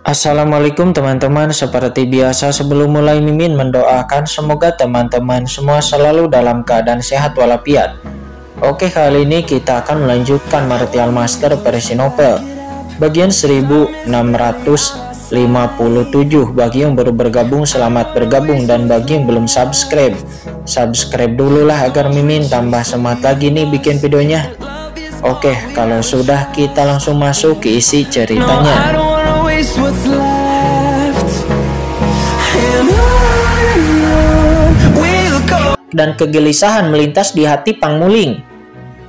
Assalamualaikum teman-teman, seperti biasa sebelum mulai Mimin mendoakan semoga teman-teman semua selalu dalam keadaan sehat walafiat. Oke, kali ini kita akan melanjutkan Martial Master versi novel bagian 1657. Bagi yang baru bergabung, selamat bergabung, dan bagi yang belum subscribe dulu lah agar Mimin tambah semangat lagi nih bikin videonya. Oke, kalau sudah kita langsung masuk ke isi ceritanya. Dan kegelisahan melintas di hati Pang Muling.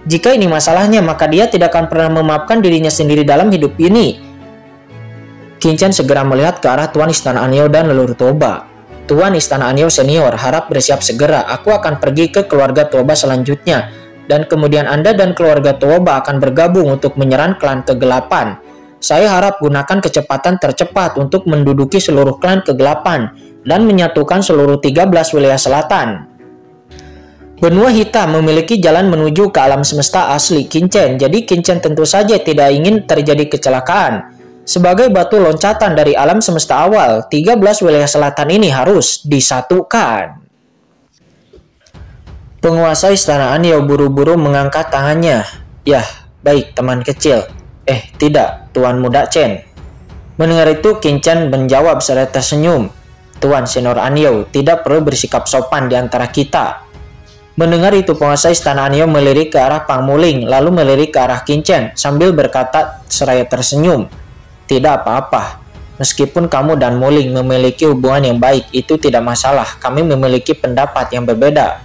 Jika ini masalahnya, maka dia tidak akan pernah memaafkan dirinya sendiri dalam hidup ini. Qin Chen segera melihat ke arah Tuan Istana Anyao dan Leluhur Toba. Tuan Istana Anyao senior, harap bersiap segera. Aku akan pergi ke keluarga Toba selanjutnya. Dan kemudian Anda dan keluarga Toba akan bergabung untuk menyerang klan kegelapan. Saya harap gunakan kecepatan tercepat untuk menduduki seluruh klan kegelapan dan menyatukan seluruh 13 wilayah selatan. Benua hitam memiliki jalan menuju ke alam semesta asli Qin Chen, jadi Qin Chen tentu saja tidak ingin terjadi kecelakaan. Sebagai batu loncatan dari alam semesta awal, 13 wilayah selatan ini harus disatukan. Penguasa Istana Anyao buru-buru mengangkat tangannya. Yah, baik teman kecil. Tidak, Tuan Muda Chen. Mendengar itu, Qin Chen menjawab serta tersenyum. Tuan Senior Anyao, tidak perlu bersikap sopan di antara kita. Mendengar itu, penguasa Istana Anyao melirik ke arah Pang Muling, lalu melirik ke arah Qin Chen sambil berkata seraya tersenyum. Tidak apa-apa. Meskipun kamu dan Muling memiliki hubungan yang baik, itu tidak masalah. Kami memiliki pendapat yang berbeda.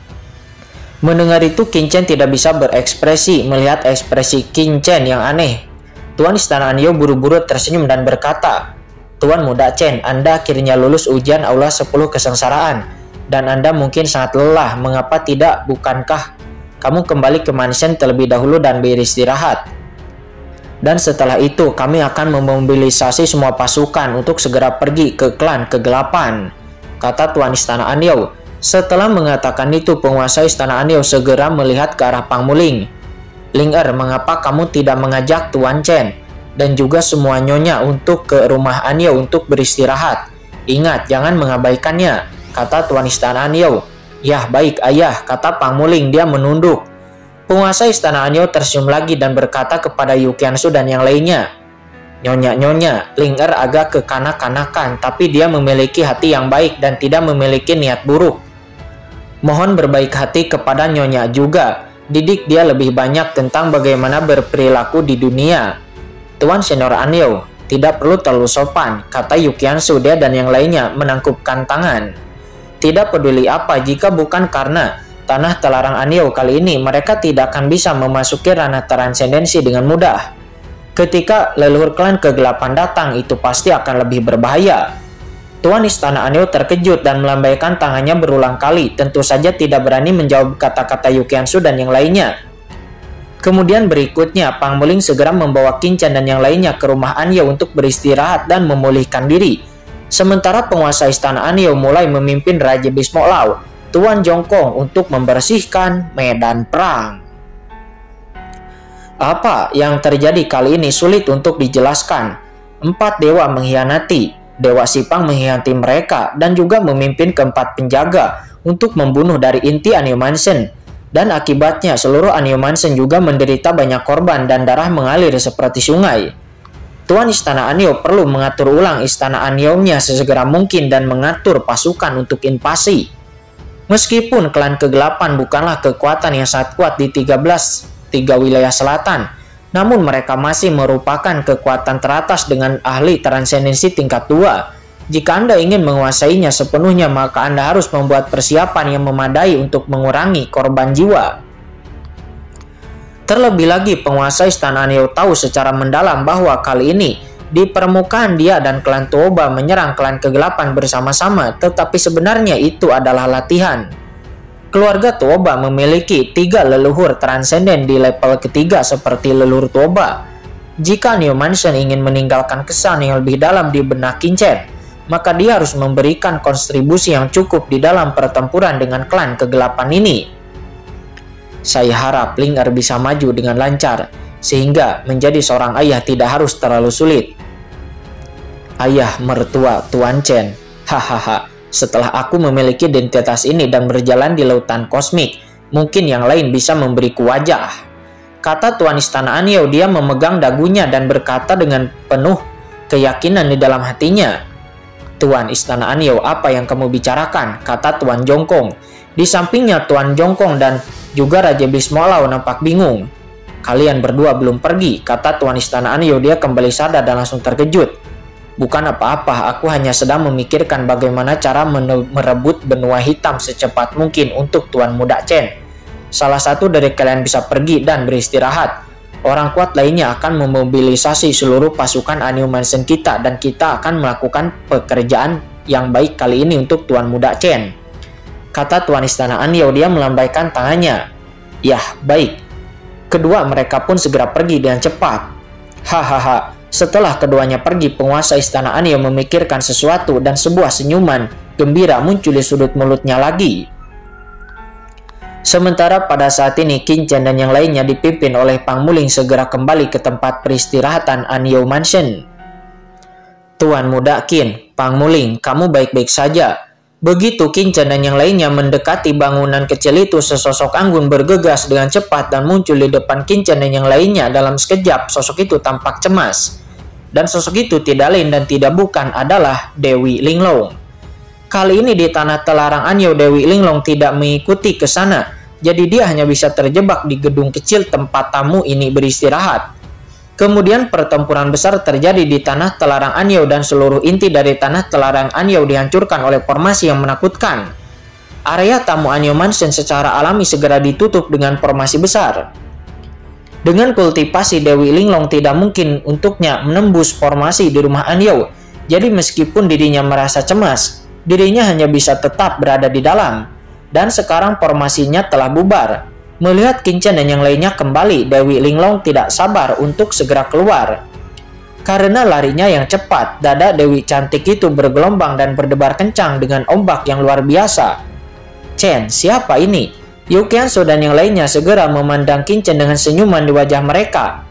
Mendengar itu, Qin Chen tidak bisa berekspresi melihat ekspresi Qin Chen yang aneh. Tuan Istana Anyao buru-buru tersenyum dan berkata, Tuan Muda Chen, Anda akhirnya lulus ujian Aula 10 Kesengsaraan. Dan Anda mungkin sangat lelah, mengapa tidak? Bukankah kamu kembali ke mansion terlebih dahulu dan beristirahat? Dan setelah itu, kami akan memobilisasi semua pasukan untuk segera pergi ke klan kegelapan, kata Tuan Istana Anyao. Setelah mengatakan itu, penguasa Istana Anyao segera melihat ke arah Pang Muling. Ling mengapa kamu tidak mengajak Tuan Chen dan juga semua nyonya untuk ke rumah Anyao untuk beristirahat? Ingat, jangan mengabaikannya, kata Tuan Istana Anyao. Yah, baik ayah, kata Pang Muling. Dia menunduk. Penguasa Istana Anyao tersenyum lagi dan berkata kepada Yu Qiansu dan yang lainnya, Nyonya, Ling agak kekanak-kanakan, tapi dia memiliki hati yang baik dan tidak memiliki niat buruk. Mohon berbaik hati kepada Nyonya juga. Didik dia lebih banyak tentang bagaimana berperilaku di dunia. Tuan Senior Anyao, tidak perlu terlalu sopan, kata Yu Qiansu. Dia dan yang lainnya menangkupkan tangan. Tidak peduli apa, jika bukan karena tanah terlarang Anyao kali ini, mereka tidak akan bisa memasuki ranah transendensi dengan mudah. Ketika leluhur klan kegelapan datang, itu pasti akan lebih berbahaya. Tuan Istana Anyao terkejut dan melambaikan tangannya berulang kali, tentu saja tidak berani menjawab kata-kata Yu Qiansu dan yang lainnya. Kemudian berikutnya, Pang Muling segera membawa Qin Chen dan yang lainnya ke rumah Anyao untuk beristirahat dan memulihkan diri. Sementara penguasa Istana Anyao mulai memimpin Raja Bismo Lau, Tuan Jongkong, untuk membersihkan medan perang. Apa yang terjadi kali ini sulit untuk dijelaskan. 4 dewa mengkhianati. Dewa Sipang mengkhianati mereka dan juga memimpin keempat penjaga untuk membunuh dari inti Anyao Mansion. Dan akibatnya seluruh Anyao Mansion juga menderita banyak korban dan darah mengalir seperti sungai. Tuan Istana Anyao perlu mengatur ulang Istana Anyao-nya sesegera mungkin dan mengatur pasukan untuk invasi. Meskipun klan kegelapan bukanlah kekuatan yang sangat kuat di 3 wilayah selatan, namun mereka masih merupakan kekuatan teratas dengan ahli transendensi tingkat 2. Jika Anda ingin menguasainya sepenuhnya, maka Anda harus membuat persiapan yang memadai untuk mengurangi korban jiwa. Terlebih lagi, penguasa Istana Anyao tahu secara mendalam bahwa kali ini di permukaan dia dan klan Toba menyerang klan kegelapan bersama-sama, tetapi sebenarnya itu adalah latihan. Keluarga Toba memiliki 3 leluhur transenden di level ketiga seperti leluhur Toba. Jika Anyao Mansion ingin meninggalkan kesan yang lebih dalam di benak Qin Chen, maka dia harus memberikan kontribusi yang cukup di dalam pertempuran dengan klan kegelapan ini. Saya harap Ling bisa maju dengan lancar, sehingga menjadi seorang ayah tidak harus terlalu sulit. ayah mertua Tuan Chen. Hahaha, setelah aku memiliki identitas ini dan berjalan di lautan kosmik, mungkin yang lain bisa memberiku wajah, kata Tuan Istana Anyao. Dia memegang dagunya dan berkata dengan penuh keyakinan di dalam hatinya. Tuan Istana Anyao, apa yang kamu bicarakan? Kata Tuan Jongkong. Di sampingnya Tuan Jongkong dan juga Raja Iblis Molau nampak bingung. Kalian berdua belum pergi, kata Tuan Istana Anyao. Dia kembali sadar dan langsung terkejut. Bukan apa-apa, aku hanya sedang memikirkan bagaimana cara merebut benua hitam secepat mungkin untuk Tuan Muda Chen. Salah satu dari kalian bisa pergi dan beristirahat. Orang kuat lainnya akan memobilisasi seluruh pasukan Anyao Mansion kita dan kita akan melakukan pekerjaan yang baik kali ini untuk Tuan Muda Chen, kata Tuan Istana Anyao. Dia melambaikan tangannya. Yah, baik. Kedua mereka pun segera pergi dengan cepat. Hahaha. Setelah keduanya pergi, penguasa Istana Anyao memikirkan sesuatu dan sebuah senyuman gembira muncul di sudut mulutnya lagi. Sementara pada saat ini Qin Chen dan yang lainnya dipimpin oleh Pang Muling segera kembali ke tempat peristirahatan Anyao Mansion. Tuan Muda Qin, Pang Muling, kamu baik-baik saja. Begitu Qin Chen dan yang lainnya mendekati bangunan kecil itu, sesosok anggun bergegas dengan cepat dan muncul di depan Qin Chen dan yang lainnya. Dalam sekejap, sosok itu tampak cemas. Dan sosok itu tidak lain dan tidak bukan adalah Dewi Linglong. Kali ini di tanah telarang Anyao, Dewi Linglong tidak mengikuti ke sana. Jadi dia hanya bisa terjebak di gedung kecil tempat tamu ini beristirahat. Kemudian pertempuran besar terjadi di tanah telarang Anyao dan seluruh inti dari tanah telarang Anyao dihancurkan oleh formasi yang menakutkan. Area tamu Anyao Mansion secara alami segera ditutup dengan formasi besar. Dengan kultivasi Dewi Linglong tidak mungkin untuknya menembus formasi di rumah Anyao. Jadi meskipun dirinya merasa cemas, dirinya hanya bisa tetap berada di dalam. Dan sekarang formasinya telah bubar. Melihat Qin Chen dan yang lainnya kembali, Dewi Linglong tidak sabar untuk segera keluar. Karena larinya yang cepat, dada Dewi cantik itu bergelombang dan berdebar kencang dengan ombak yang luar biasa. Chen, siapa ini? Yu Qiansu dan yang lainnya segera memandang Qin Chen dengan senyuman di wajah mereka.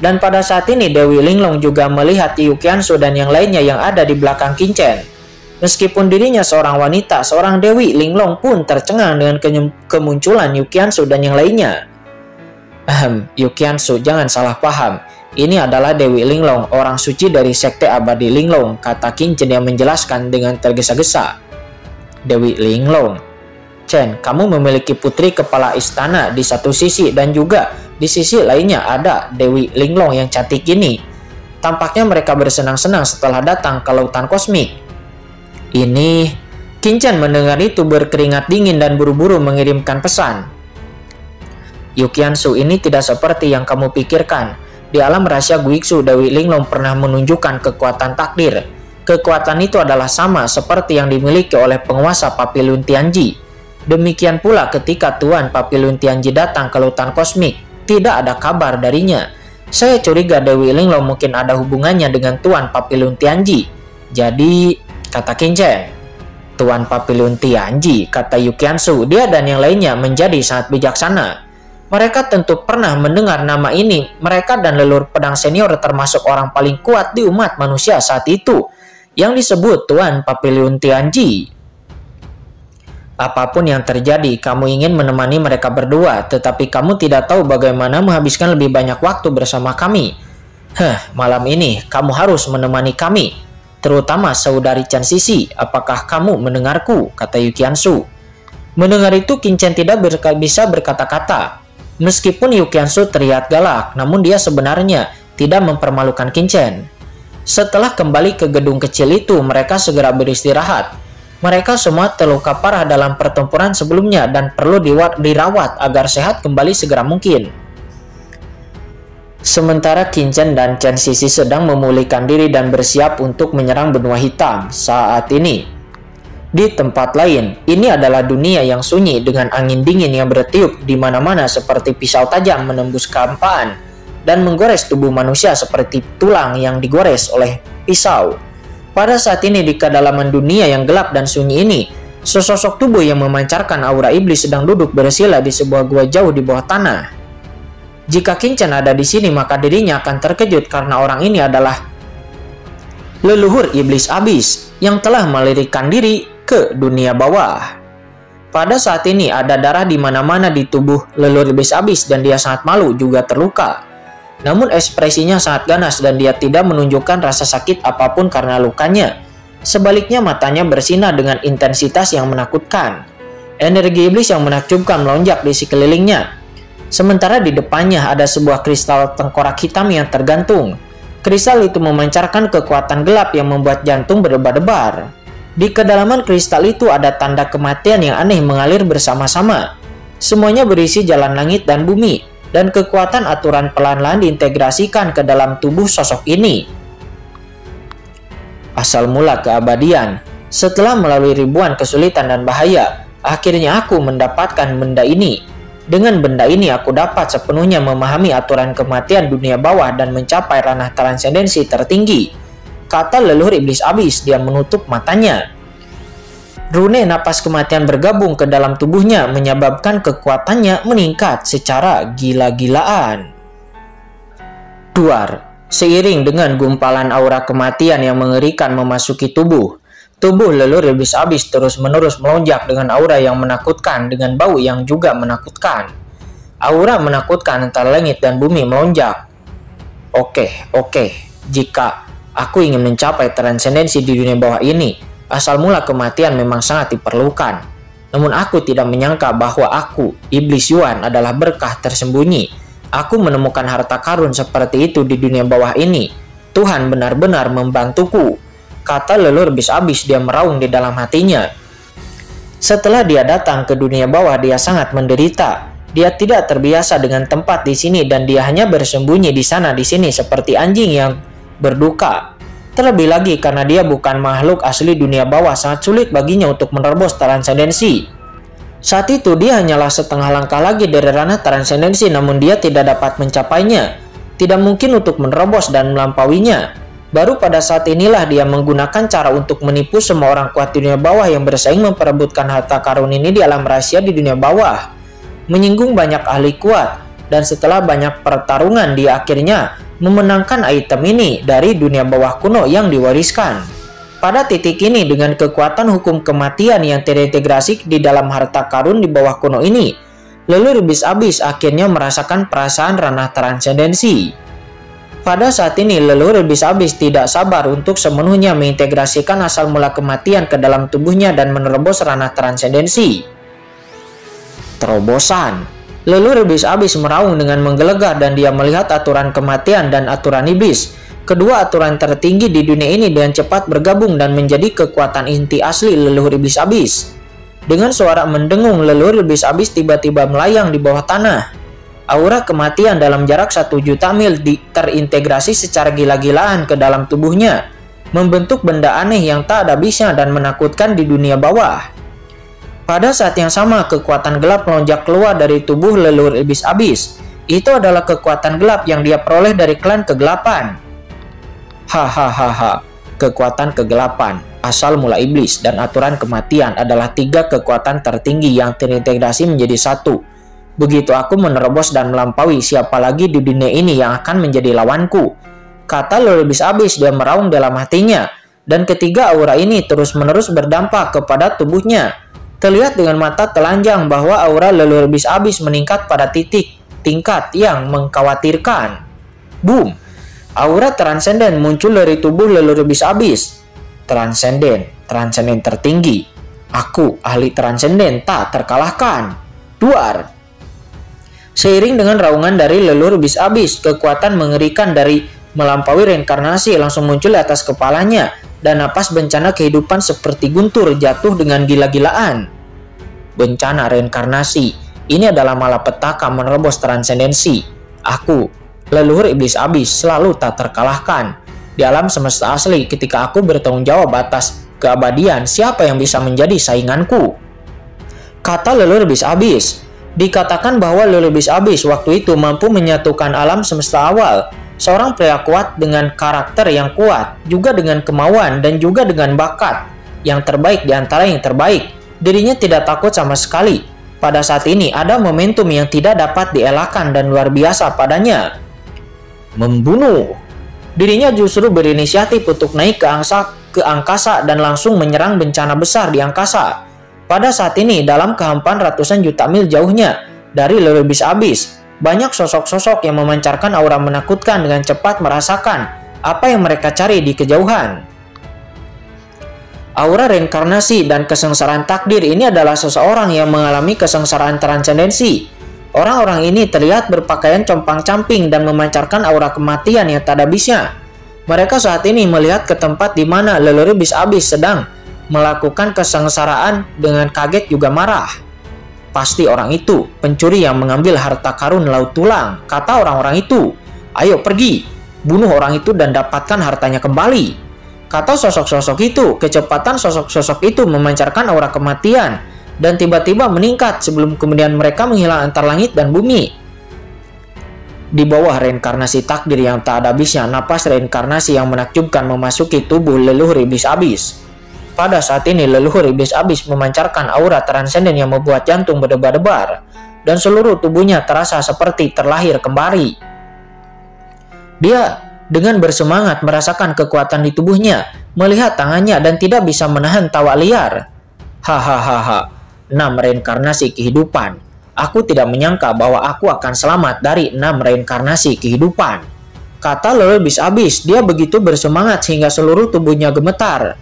Dan pada saat ini Dewi Linglong juga melihat Yu Qiansu dan yang lainnya yang ada di belakang Qin Chen. Meskipun dirinya seorang wanita, seorang Dewi Linglong pun tercengang dengan kemunculan Yu Qiansu dan yang lainnya. Yu Qiansu, jangan salah paham. Ini adalah Dewi Linglong, orang suci dari Sekte Abadi Linglong, kata Qin Chen yang menjelaskan dengan tergesa-gesa. Dewi Linglong. Chen, kamu memiliki putri kepala istana di satu sisi dan juga di sisi lainnya ada Dewi Linglong yang cantik ini. Tampaknya mereka bersenang-senang setelah datang ke lautan kosmik. Ini, Qin Chen mendengar itu berkeringat dingin dan buru-buru mengirimkan pesan. Yu Qiansu, ini tidak seperti yang kamu pikirkan. Di alam rahasia Guixu, Dewi Linglong pernah menunjukkan kekuatan takdir. Kekuatan itu adalah sama seperti yang dimiliki oleh penguasa Papillon Tianji. Demikian pula ketika Tuan Papillon Tianji datang ke lautan kosmik, tidak ada kabar darinya. Saya curiga Dewi Linglong mungkin ada hubungannya dengan Tuan Papillon Tianji. Jadi, kata Qin Chen. Tuan Papillon Tianji, kata Yu Qiansu. Dia dan yang lainnya menjadi sangat bijaksana. Mereka tentu pernah mendengar nama ini. Mereka dan leluhur pedang senior termasuk orang paling kuat di umat manusia saat itu, yang disebut Tuan Papillon Tianji. Apapun yang terjadi, kamu ingin menemani mereka berdua, tetapi kamu tidak tahu bagaimana menghabiskan lebih banyak waktu bersama kami. Malam ini kamu harus menemani kami. Terutama saudari Chen Sisi, apakah kamu mendengarku? Kata Yu Qiansu. Mendengar itu Qin Chen tidak bisa berkata-kata. Meskipun Yu Qiansu terlihat galak, namun dia sebenarnya tidak mempermalukan Qin Chen. Setelah kembali ke gedung kecil itu, mereka segera beristirahat. Mereka semua terluka parah dalam pertempuran sebelumnya dan perlu dirawat agar sehat kembali segera mungkin. Sementara Qin Chen dan Chen Sisi sedang memulihkan diri dan bersiap untuk menyerang benua hitam saat ini. Di tempat lain, ini adalah dunia yang sunyi dengan angin dingin yang bertiup di mana-mana seperti pisau tajam menembus kehampaan dan menggores tubuh manusia seperti tulang yang digores oleh pisau. Pada saat ini di kedalaman dunia yang gelap dan sunyi ini, sesosok tubuh yang memancarkan aura iblis sedang duduk bersila di sebuah gua jauh di bawah tanah. Jika Qin Chen ada di sini, maka dirinya akan terkejut karena orang ini adalah leluhur iblis abis yang telah melarikan diri ke dunia bawah. Pada saat ini ada darah di mana-mana di tubuh leluhur iblis abis dan dia sangat malu juga terluka. Namun ekspresinya sangat ganas dan dia tidak menunjukkan rasa sakit apapun karena lukanya. Sebaliknya matanya bersinar dengan intensitas yang menakutkan. Energi iblis yang menakjubkan melonjak di sekelilingnya. Sementara di depannya ada sebuah kristal tengkorak hitam yang tergantung. Kristal itu memancarkan kekuatan gelap yang membuat jantung berdebar-debar. Di kedalaman kristal itu ada tanda kematian yang aneh mengalir bersama-sama. Semuanya berisi jalan langit dan bumi, dan kekuatan aturan pelan-pelan diintegrasikan ke dalam tubuh sosok ini. Asal mula keabadian. Setelah melalui ribuan kesulitan dan bahaya, akhirnya aku mendapatkan benda ini. Dengan benda ini aku dapat sepenuhnya memahami aturan kematian dunia bawah dan mencapai ranah transendensi tertinggi, kata leluhur iblis abis. Dia menutup matanya. Rune napas kematian bergabung ke dalam tubuhnya menyebabkan kekuatannya meningkat secara gila-gilaan. Duar. Seiring dengan gumpalan aura kematian yang mengerikan memasuki tubuh leluhur iblis abis terus-menerus melonjak dengan aura yang menakutkan dengan bau yang juga menakutkan. Aura menakutkan antara langit dan bumi melonjak. Oke, jika aku ingin mencapai transendensi di dunia bawah ini, asal mula kematian memang sangat diperlukan. Namun aku tidak menyangka bahwa aku, Iblis Yuan, adalah berkah tersembunyi. Aku menemukan harta karun seperti itu di dunia bawah ini. Tuhan benar-benar membantuku, kata leluhur iblis abis. Dia meraung di dalam hatinya. Setelah dia datang ke dunia bawah, dia sangat menderita. Dia tidak terbiasa dengan tempat di sini dan dia hanya bersembunyi di sana di sini seperti anjing yang berduka. Terlebih lagi karena dia bukan makhluk asli dunia bawah, sangat sulit baginya untuk menerobos transendensi. Saat itu dia hanyalah setengah langkah lagi dari ranah transendensi, namun dia tidak dapat mencapainya. Tidak mungkin untuk menerobos dan melampauinya. Baru pada saat inilah dia menggunakan cara untuk menipu semua orang kuat di dunia bawah yang bersaing memperebutkan harta karun ini di alam rahasia di dunia bawah. Menyinggung banyak ahli kuat, dan setelah banyak pertarungan dia akhirnya memenangkan item ini dari dunia bawah kuno yang diwariskan. Pada titik ini dengan kekuatan hukum kematian yang terintegrasi di dalam harta karun di bawah kuno ini, leluhur iblis abis akhirnya merasakan perasaan ranah transendensi. Pada saat ini leluhur iblis abis tidak sabar untuk sepenuhnya mengintegrasikan asal mula kematian ke dalam tubuhnya dan menerobos ranah transendensi. Terobosan. Leluhur iblis abis meraung dengan menggelegar dan dia melihat aturan kematian dan aturan iblis. Kedua aturan tertinggi di dunia ini dengan cepat bergabung dan menjadi kekuatan inti asli leluhur iblis abis. Dengan suara mendengung, leluhur iblis abis tiba-tiba melayang di bawah tanah. Aura kematian dalam jarak 1 juta mil terintegrasi secara gila-gilaan ke dalam tubuhnya, membentuk benda aneh yang tak ada habisnya dan menakutkan di dunia bawah. Pada saat yang sama, kekuatan gelap melonjak keluar dari tubuh leluhur iblis abis. Itu adalah kekuatan gelap yang dia peroleh dari klan kegelapan. Hahaha, kekuatan kegelapan, asal mula iblis, dan aturan kematian adalah 3 kekuatan tertinggi yang terintegrasi menjadi satu. Begitu aku menerobos dan melampaui, siapa lagi di dunia ini yang akan menjadi lawanku? Kata leluhur iblis abis. Dia meraung dalam hatinya, dan ketiga aura ini terus-menerus berdampak kepada tubuhnya. Terlihat dengan mata telanjang bahwa aura leluhur iblis abis meningkat pada tingkat yang mengkhawatirkan. Boom! Aura transenden muncul dari tubuh leluhur iblis abis. Transenden tertinggi. Aku, ahli transenden tak terkalahkan. Duar. Seiring dengan raungan dari leluhur iblis abis, kekuatan mengerikan dari melampaui reinkarnasi langsung muncul di atas kepalanya, dan napas bencana kehidupan seperti guntur jatuh dengan gila-gilaan. Bencana reinkarnasi. Ini adalah malapetaka menerobos transendensi. Aku, leluhur iblis abis, selalu tak terkalahkan. Di alam semesta asli, ketika aku bertanggung jawab atas keabadian, siapa yang bisa menjadi sainganku? Kata leluhur iblis abis. Dikatakan bahwa leluhur iblis abis waktu itu mampu menyatukan alam semesta awal. Seorang pria kuat dengan karakter yang kuat, juga dengan kemauan dan juga dengan bakat yang terbaik di antara yang terbaik. Dirinya tidak takut sama sekali. Pada saat ini ada momentum yang tidak dapat dielakkan dan luar biasa padanya. Membunuh. Dirinya justru berinisiatif untuk naik ke angkasa dan langsung menyerang bencana besar di angkasa. Pada saat ini, dalam kehampaan ratusan juta mil jauhnya dari leluhur iblis abis, banyak sosok-sosok yang memancarkan aura menakutkan dengan cepat merasakan apa yang mereka cari di kejauhan. Aura reinkarnasi dan kesengsaraan takdir ini adalah seseorang yang mengalami kesengsaraan transendensi. Orang-orang ini terlihat berpakaian compang-camping dan memancarkan aura kematian yang tak ada habisnya. Mereka saat ini melihat ke tempat di mana leluhur iblis abis sedang melakukan kesengsaraan dengan kaget juga marah. Pasti orang itu pencuri yang mengambil harta karun laut tulang, kata orang-orang itu. Ayo pergi, bunuh orang itu dan dapatkan hartanya kembali. Kata sosok-sosok itu, kecepatan sosok-sosok itu memancarkan aura kematian dan tiba-tiba meningkat sebelum kemudian mereka menghilang antar langit dan bumi. Di bawah reinkarnasi takdir yang tak ada habisnya, napas reinkarnasi yang menakjubkan memasuki tubuh leluhur iblis abis. Pada saat ini leluhur iblis abis memancarkan aura transenden yang membuat jantung berdebar-debar dan seluruh tubuhnya terasa seperti terlahir kembali. Dia dengan bersemangat merasakan kekuatan di tubuhnya, melihat tangannya dan tidak bisa menahan tawa liar. Hahaha, 6 reinkarnasi kehidupan. Aku tidak menyangka bahwa aku akan selamat dari 6 reinkarnasi kehidupan. Kata leluhur iblis abis, dia begitu bersemangat hingga seluruh tubuhnya gemetar.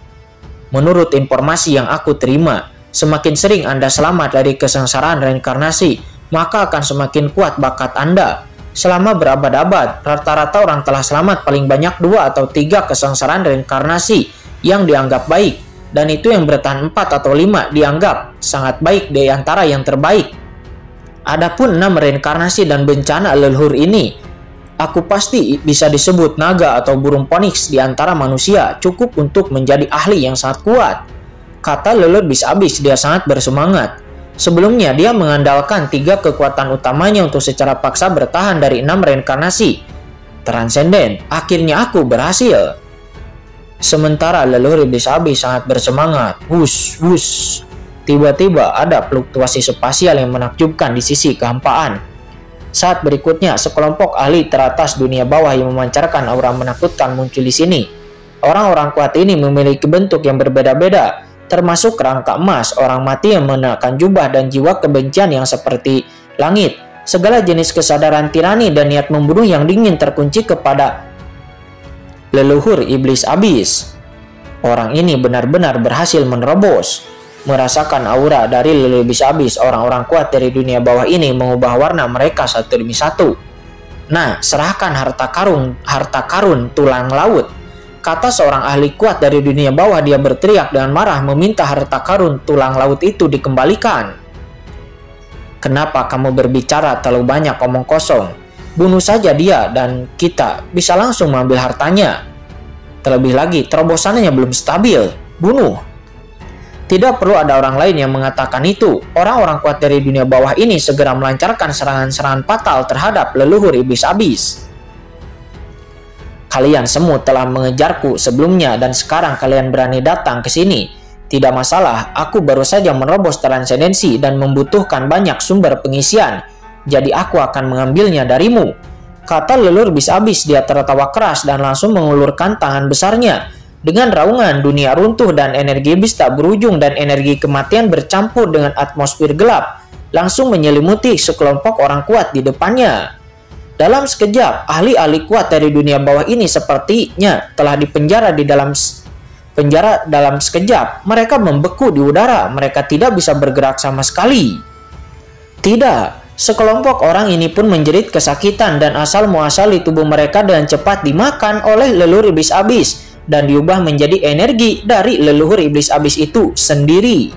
Menurut informasi yang aku terima, semakin sering Anda selamat dari kesengsaraan reinkarnasi, maka akan semakin kuat bakat Anda. Selama berabad-abad, rata-rata orang telah selamat paling banyak 2 atau 3 kesengsaraan reinkarnasi yang dianggap baik, dan itu yang bertahan 4 atau 5 dianggap sangat baik di antara yang terbaik. Adapun 6 reinkarnasi dan bencana leluhur ini, aku pasti bisa disebut naga atau burung phoenix di antara manusia, cukup untuk menjadi ahli yang sangat kuat. Kata leluhur iblis abis, dia sangat bersemangat. Sebelumnya dia mengandalkan 3 kekuatan utamanya untuk secara paksa bertahan dari 6 reinkarnasi transenden. Akhirnya aku berhasil. Sementara leluhur iblis abis sangat bersemangat. Wush, wush. Tiba-tiba ada fluktuasi spasial yang menakjubkan di sisi kehampaan. Saat berikutnya, sekelompok ahli teratas dunia bawah yang memancarkan aura menakutkan muncul di sini. Orang-orang kuat ini memiliki bentuk yang berbeda-beda, termasuk kerangka emas, orang mati yang mengenakan jubah, dan jiwa kebencian yang seperti langit. Segala jenis kesadaran tirani dan niat membunuh yang dingin terkunci kepada leluhur iblis abis. Orang ini benar-benar berhasil menerobos. Merasakan aura dari leluhur iblis abis, orang-orang kuat dari dunia bawah ini mengubah warna mereka satu demi satu. Nah, serahkan harta karun tulang laut. Kata seorang ahli kuat dari dunia bawah, dia berteriak dengan marah meminta harta karun tulang laut itu dikembalikan. Kenapa kamu berbicara terlalu banyak omong kosong? Bunuh saja dia dan kita bisa langsung mengambil hartanya. Terlebih lagi, terobosannya belum stabil. Bunuh. Tidak perlu ada orang lain yang mengatakan itu. Orang-orang kuat dari dunia bawah ini segera melancarkan serangan-serangan fatal terhadap leluhur iblis abis. Kalian semua telah mengejarku sebelumnya dan sekarang kalian berani datang ke sini. Tidak masalah, aku baru saja menerobos transendensi dan membutuhkan banyak sumber pengisian. Jadi aku akan mengambilnya darimu. Kata leluhur iblis abis, dia tertawa keras dan langsung mengulurkan tangan besarnya. Dengan raungan, dunia runtuh dan energi iblis tak berujung dan energi kematian bercampur dengan atmosfer gelap, langsung menyelimuti sekelompok orang kuat di depannya. Dalam sekejap, ahli-ahli kuat dari dunia bawah ini sepertinya telah dipenjara di dalam penjara dalam sekejap. Mereka membeku di udara, mereka tidak bisa bergerak sama sekali. Tidak, sekelompok orang ini pun menjerit kesakitan dan asal muasal di tubuh mereka dengan cepat dimakan oleh leluhur iblis abis dan diubah menjadi energi dari leluhur iblis abis itu sendiri.